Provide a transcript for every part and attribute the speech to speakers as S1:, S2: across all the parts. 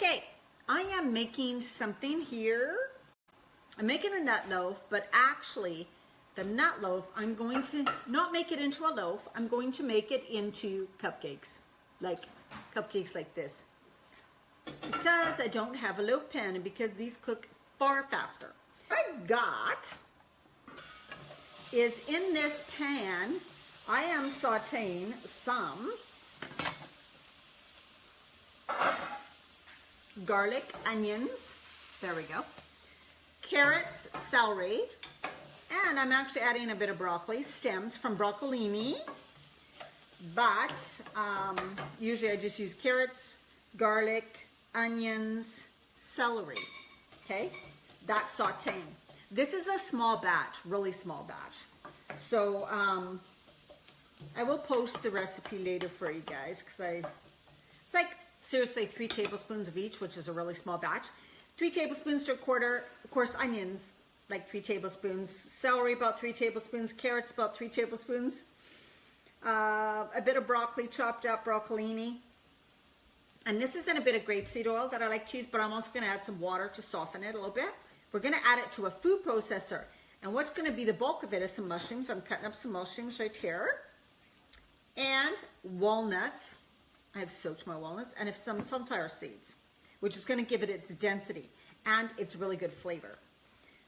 S1: Okay, I am making something here. I'm making a nut loaf, but actually the nut loaf, I'm going to not make it into a loaf. I'm going to make it into cupcakes like this. Because I don't have a loaf pan and because these cook far faster. What I got is in this pan, I am sauteing some garlic, onions, there we go, carrots, celery, and I'm actually adding a bit of broccoli, stems from broccolini, but usually I just use carrots, garlic, onions, celery, okay? That's sauteing. This is a small batch, really small batch. So I will post the recipe later for you guys because it's like seriously 3 tablespoons of each, which is a really small batch. 3 tablespoons to a quarter, of course, onions, like 3 tablespoons, celery, about 3 tablespoons, carrots, about 3 tablespoons, a bit of broccoli, chopped up broccolini. And this is in a bit of grapeseed oil that I like to use, but I'm also going to add some water to soften it a little bit. We're going to add it to a food processor. And what's going to be the bulk of it is some mushrooms. I'm cutting up some mushrooms right here. And walnuts. I have soaked my walnuts. And some sunflower seeds, which is going to give it its density. And it's really good flavor.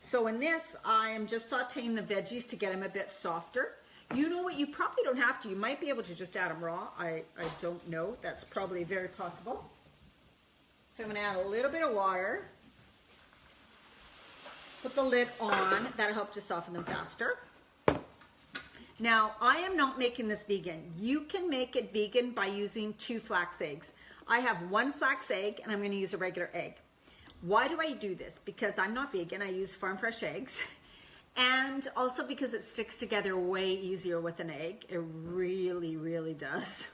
S1: So in this, I am just sauteing the veggies to get them a bit softer. You know what? You probably don't have to. You might be able to just add them raw. I don't know. That's probably very possible. So I'm going to add a little bit of water. Put the lid on. That'll help to soften them faster. Now, I am not making this vegan. You can make it vegan by using 2 flax eggs. I have 1 flax egg, and I'm going to use a regular egg. Why do I do this? Because I'm not vegan. I use farm fresh eggs. And also because it sticks together way easier with an egg. It really, really does.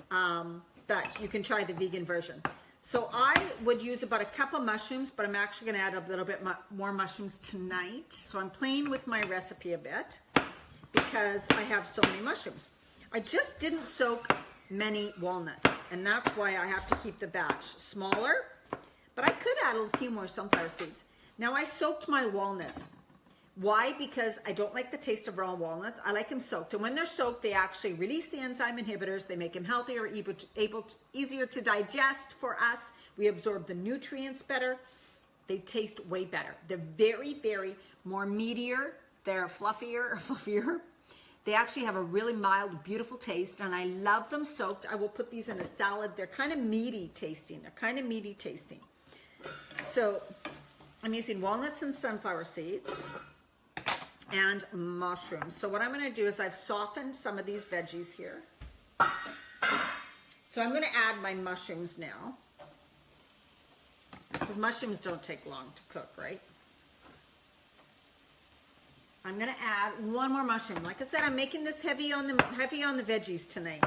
S1: But you can try the vegan version. So I would use about a cup of mushrooms, but I'm actually going to add a little bit more mushrooms tonight. So I'm playing with my recipe a bit because I have so many mushrooms. I just didn't soak many walnuts, and that's why I have to keep the batch smaller. But I could add a few more sunflower seeds. Now I soaked my walnuts. Why? Because I don't like the taste of raw walnuts. I like them soaked. And when they're soaked, they actually release the enzyme inhibitors. They make them healthier, easier to digest for us. We absorb the nutrients better. They taste way better. They're very, very more meatier. They're fluffier. They actually have a really mild, beautiful taste. And I love them soaked. I will put these in a salad. They're kind of meaty tasting. So I'm using walnuts and sunflower seeds and mushrooms. So what I'm going to do is I've softened some of these veggies here. So I'm going to add my mushrooms now. Because mushrooms don't take long to cook, right? I'm going to add 1 more mushroom. Like I said, I'm making this heavy on the veggies tonight.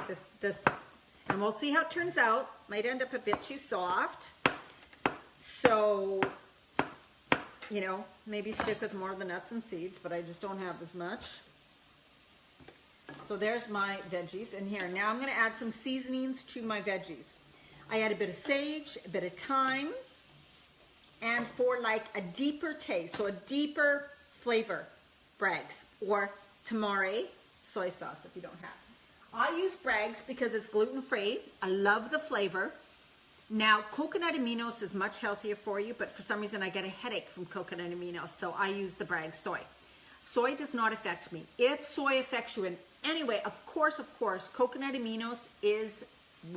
S1: And we'll see how it turns out. Might end up a bit too soft. So, you know, maybe stick with more of the nuts and seeds, but I just don't have as much. So there's my veggies in here. Now I'm going to add some seasonings to my veggies. I add a bit of sage, a bit of thyme, and for like a deeper taste, so a deeper flavor, Bragg's or tamari soy sauce if you don't have. I use Bragg's because it's gluten-free. I love the flavor. Now, coconut aminos is much healthier for you, but for some reason I get a headache from coconut aminos, so I use the Bragg's soy. Soy does not affect me. If soy affects you in any way, of course, coconut aminos is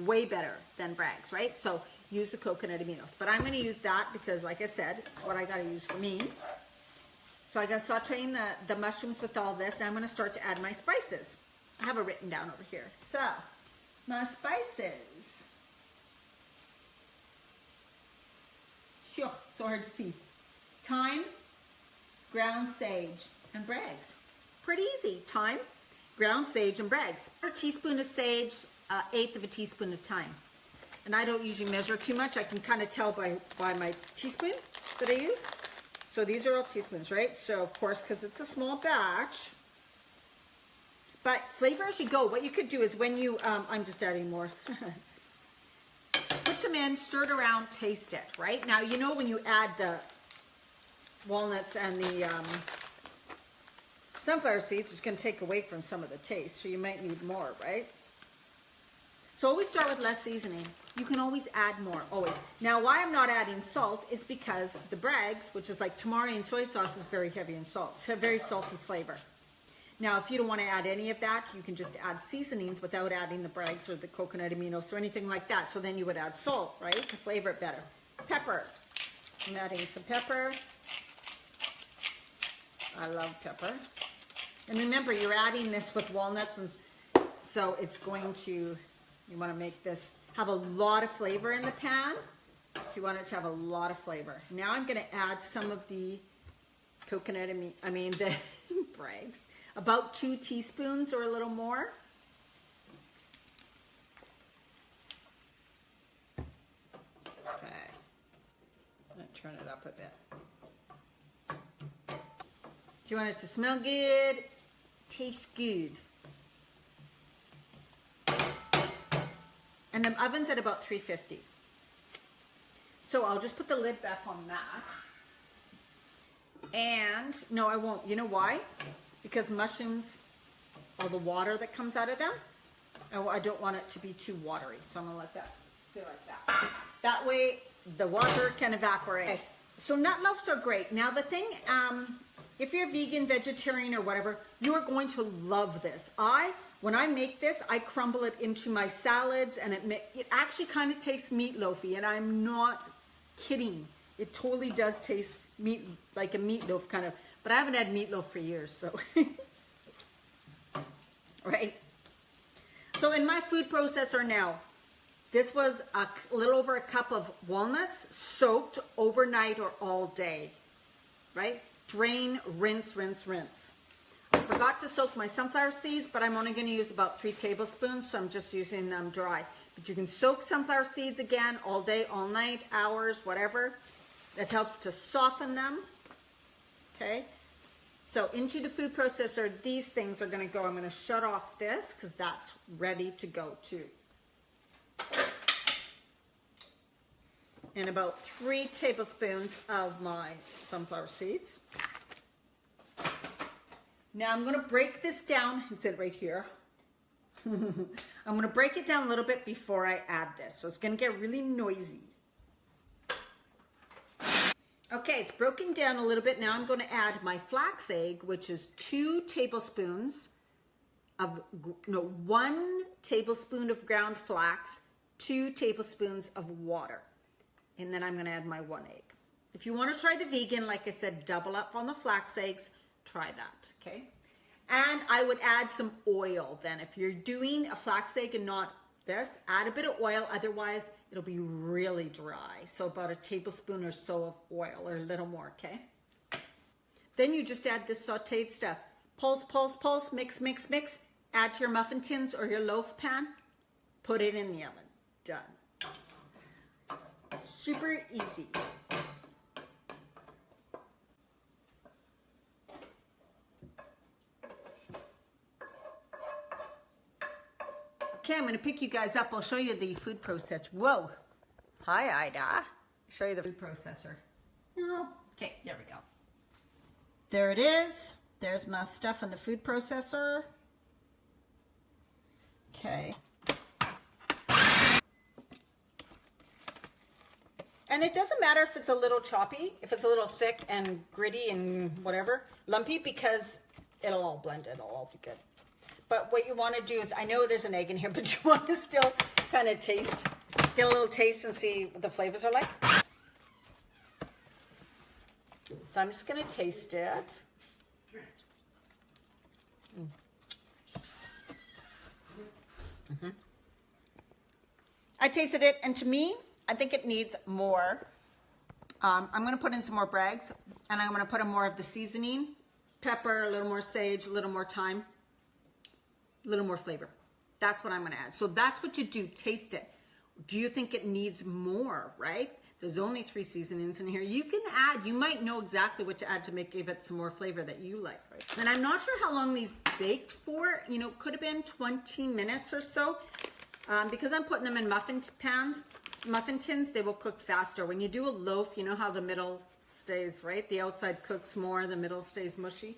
S1: way better than Bragg's, right? So use the coconut aminos. But I'm going to use that because, like I said, it's what I got to use for me. So I got sauteing the mushrooms with all this, and I'm going to start to add my spices. I have it written down over here. So, my spices. Sure, so hard to see. Thyme, ground sage, and Bragg's. Pretty easy. Thyme, ground sage, and Bragg's. A teaspoon of sage, 1/8 of a teaspoon of thyme. And I don't usually measure too much. I can kind of tell by my teaspoon that I use. So these are all teaspoons, right? So of course, because it's a small batch. But flavor as you go. What you could do is when you, I'm just adding more. Put them in, stir it around, taste it, right? Now, you know when you add the walnuts and the sunflower seeds, it's going to take away from some of the taste, so you might need more, right? So always start with less seasoning. You can always add more, always. Now, why I'm not adding salt is because the Bragg's, which is like tamari and soy sauce, is very heavy in salt. It's a very salty flavor. Now, if you don't want to add any of that, you can just add seasonings without adding the Bragg's or the coconut aminos or anything like that. So then you would add salt, right, to flavor it better. Pepper. I'm adding some pepper. I love pepper. And remember, you're adding this with walnuts, and so it's going to, you want to make this have a lot of flavor in the pan. So you want it to have a lot of flavor. Now I'm going to add some of the coconut, the Bragg's. About 2 teaspoons or a little more. Okay. I'm going to turn it up a bit. Do you want it to smell good? Taste good. And the oven's at about 350. So I'll just put the lid back on that. And, no, I won't. You know why? Because mushrooms, all the water that comes out of them, I don't want it to be too watery. So I'm going to let that stay like that. That way, the water can evaporate. Okay. So nut loaves are great. Now the thing, if you're vegan, vegetarian, or whatever, you are going to love this. When I make this, I crumble it into my salads, and it actually kind of tastes meatloafy, and I'm not kidding. It totally does taste like a meatloaf kind of. But I haven't had meatloaf for years, so. Right? So in my food processor now, this was a little over a cup of walnuts soaked overnight or all day. Right? Drain, rinse, rinse, rinse. I forgot to soak my sunflower seeds, but I'm only going to use about 3 tablespoons, so I'm just using them dry. But you can soak sunflower seeds again all day, all night, hours, whatever. That helps to soften them. Okay? So into the food processor, these things are going to go. I'm going to shut off this because that's ready to go too. And about 3 tablespoons of my sunflower seeds. Now I'm going to break this down. It's it right here. I'm going to break it down a little bit before I add this. So it's going to get really noisy. Okay, it's broken down a little bit. Now I'm going to add my flax egg, which is 2 tablespoons of, 1 tablespoon of ground flax, 2 tablespoons of water. And then I'm going to add my 1 egg. If you want to try the vegan, like I said, double up on the flax eggs, try that, okay? And I would add some oil then. If you're doing a flax egg and not this, add a bit of oil, otherwise it'll be really dry. So about a tablespoon or so of oil, or a little more, okay? Then you just add this sauteed stuff. Pulse, pulse, pulse, mix, mix, mix. Add to your muffin tins or your loaf pan. Put it in the oven. Done. Super easy. Okay, I'm going to pick you guys up. I'll show you the food processor. Whoa. Hi, Ida. Show you the food processor. Okay, there we go. There it is. There's my stuff in the food processor. Okay. And it doesn't matter if it's a little choppy, if it's a little thick and gritty and whatever, lumpy, because it'll all blend. It'll all be good. But what you want to do is, I know there's an egg in here, but you want to still kind of taste, get a little taste and see what the flavors are like. So I'm just going to taste it. I tasted it, and to me, I think it needs more. I'm going to put in some more Bragg's, and I'm going to put in more of the seasoning, pepper, a little more sage, a little more thyme. A little more flavor. That's what I'm going to add. So that's what you do. Taste it. Do you think it needs more, right? There's only 3 seasonings in here. You can add, you might know exactly what to add to give it some more flavor that you like, right? And I'm not sure how long these baked for. You know, could have been 20 minutes or so. Because I'm putting them in muffin pans, muffin tins, they will cook faster. When you do a loaf, you know how the middle stays, right? The outside cooks more, the middle stays mushy.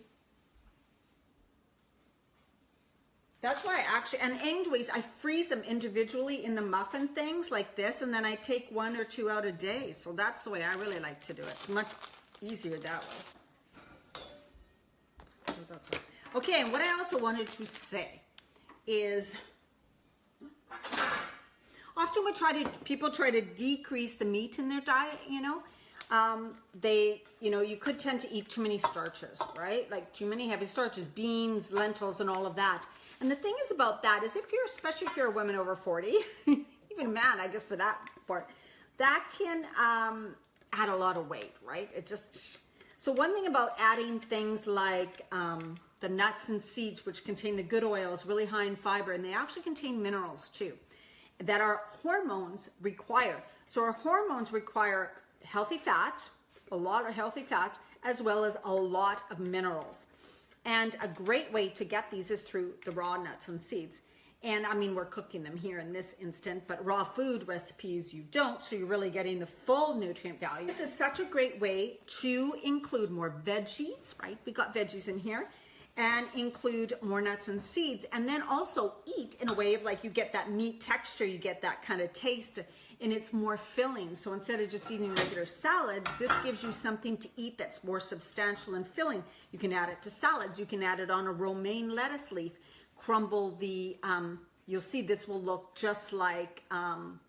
S1: That's why I actually, and anyways, I freeze them individually in the muffin things like this, and then I take 1 or 2 out a day. So that's the way I really like to do it. It's much easier that way. So that's right. Okay, and what I also wanted to say is, often people try to decrease the meat in their diet, you know. You could tend to eat too many starches, right? Like too many heavy starches, beans, lentils, and all of that. And the thing is about that is especially if you're a woman over 40, even a man, I guess for that part, that can add a lot of weight, right? So one thing about adding things like the nuts and seeds, which contain the good oils, really high in fiber, and they actually contain minerals too, that our hormones require. So our hormones require healthy fats, a lot of healthy fats, as well as a lot of minerals. And a great way to get these is through the raw nuts and seeds. And I mean, we're cooking them here in this instant, but raw food recipes you don't, so you're really getting the full nutrient value. This is such a great way to include more veggies, right? We got veggies in here, and include more nuts and seeds, and then also eat in a way of like you get that meat texture, you get that kind of taste, and it's more filling. So instead of just eating regular salads, this gives you something to eat that's more substantial and filling. You can add it to salads. You can add it on a romaine lettuce leaf. Crumble the, you'll see this will look just like kind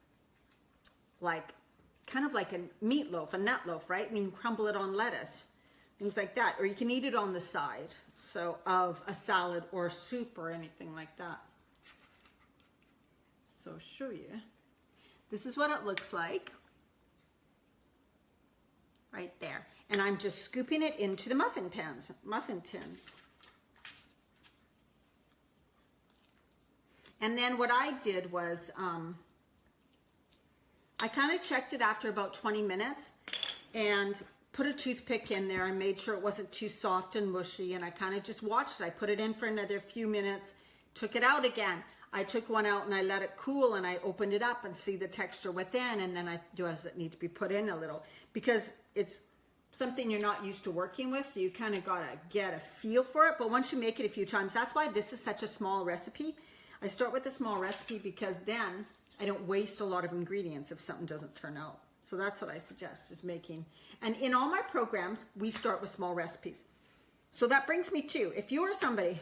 S1: of like a meatloaf, a nut loaf, right? And you can crumble it on lettuce, things like that. Or you can eat it on the side, so of a salad or soup or anything like that. So I'll show you. This is what it looks like right there. And I'm just scooping it into the muffin tins. And then what I did was, I kind of checked it after about 20 minutes and put a toothpick in there and made sure it wasn't too soft and mushy. And I kind of just watched it. I put it in for another few minutes, took it out again. I took one out and I let it cool and I opened it up and see the texture within, and then does it need to be put in a little, because it's something you're not used to working with, so you kind of got to get a feel for it. But once you make it a few times, that's why this is such a small recipe. I start with a small recipe because then I don't waste a lot of ingredients if something doesn't turn out. So that's what I suggest, is making. And in all my programs, we start with small recipes. So that brings me to, if you are somebody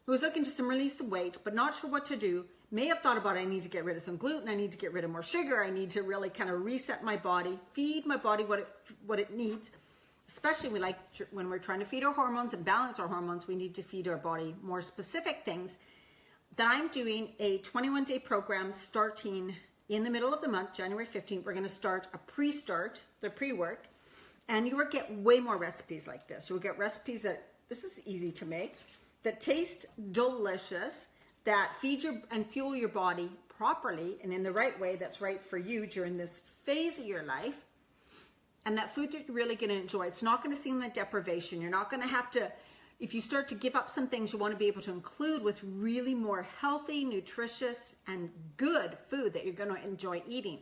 S1: who's looking to release some weight, but not sure what to do, may have thought about, I need to get rid of some gluten, I need to get rid of more sugar, I need to really kind of reset my body, feed my body what it needs. Especially when we're trying to feed our hormones and balance our hormones, we need to feed our body more specific things. That I'm doing a 21-day program starting in the middle of the month, January 15th. We're going to start a the pre-work, and you will get way more recipes like this. You'll get recipes this is easy to make, that taste delicious, that feed and fuel your body properly and in the right way that's right for you during this phase of your life, and that food that you're really going to enjoy. It's not going to seem like deprivation. You're not going to have to, if you start to give up some things, you want to be able to include with really more healthy, nutritious, and good food that you're going to enjoy eating.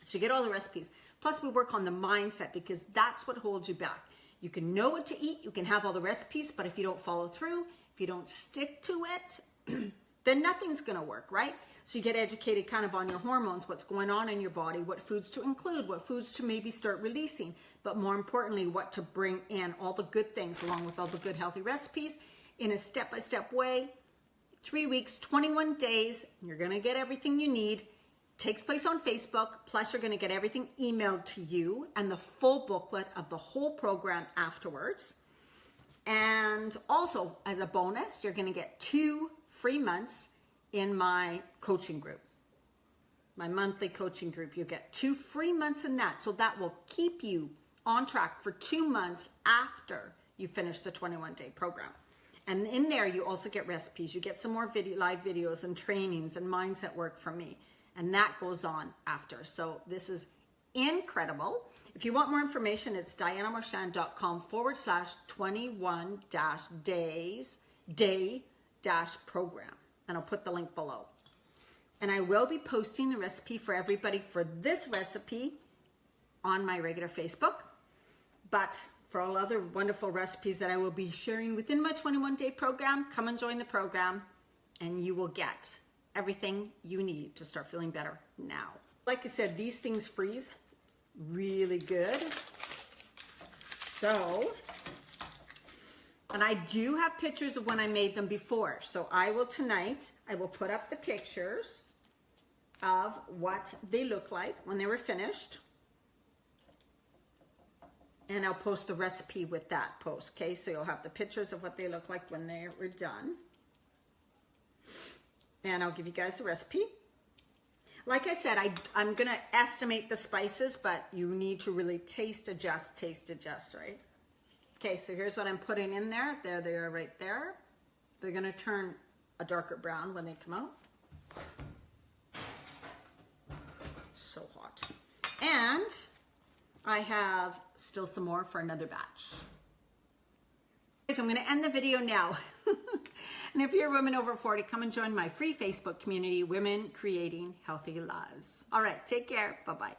S1: So you get all the recipes. Plus we work on the mindset, because that's what holds you back. You can know what to eat, you can have all the recipes, but if you don't follow through, if you don't stick to it, then nothing's going to work, right? So you get educated kind of on your hormones, what's going on in your body, what foods to include, what foods to maybe start releasing, but more importantly, what to bring in, all the good things along with all the good healthy recipes in a step-by-step way. 3 weeks, 21 days, you're going to get everything you need. Takes place on Facebook, plus you're going to get everything emailed to you and the full booklet of the whole program afterwards. And also, as a bonus, you're going to get 2 free months in my coaching group, my monthly coaching group. You get 2 free months in that, so that will keep you on track for 2 months after you finish the 21-day program. And in there, you also get recipes. You get some more live videos and trainings and mindset work from me. And that goes on after. So this is incredible. If you want more information, it's dianamarchand.com/21-day-program. And I'll put the link below. And I will be posting the recipe for everybody for this recipe on my regular Facebook. But for all other wonderful recipes that I will be sharing within my 21-day program, come and join the program and you will get everything you need to start feeling better now. Like I said, these things freeze really good. So, and I do have pictures of when I made them before. So I will put up the pictures of what they look like when they were finished. And I'll post the recipe with that post, okay? So you'll have the pictures of what they look like when they were done. And I'll give you guys the recipe. Like I said, I'm gonna estimate the spices, but you need to really taste adjust, right? Okay, so here's what I'm putting in there. There they are right there. They're gonna turn a darker brown when they come out. So hot. And I have still some more for another batch. So I'm going to end the video now. And if you're a woman over 40, come and join my free Facebook community, Women Creating Healthy Lives. All right, take care. Bye-bye.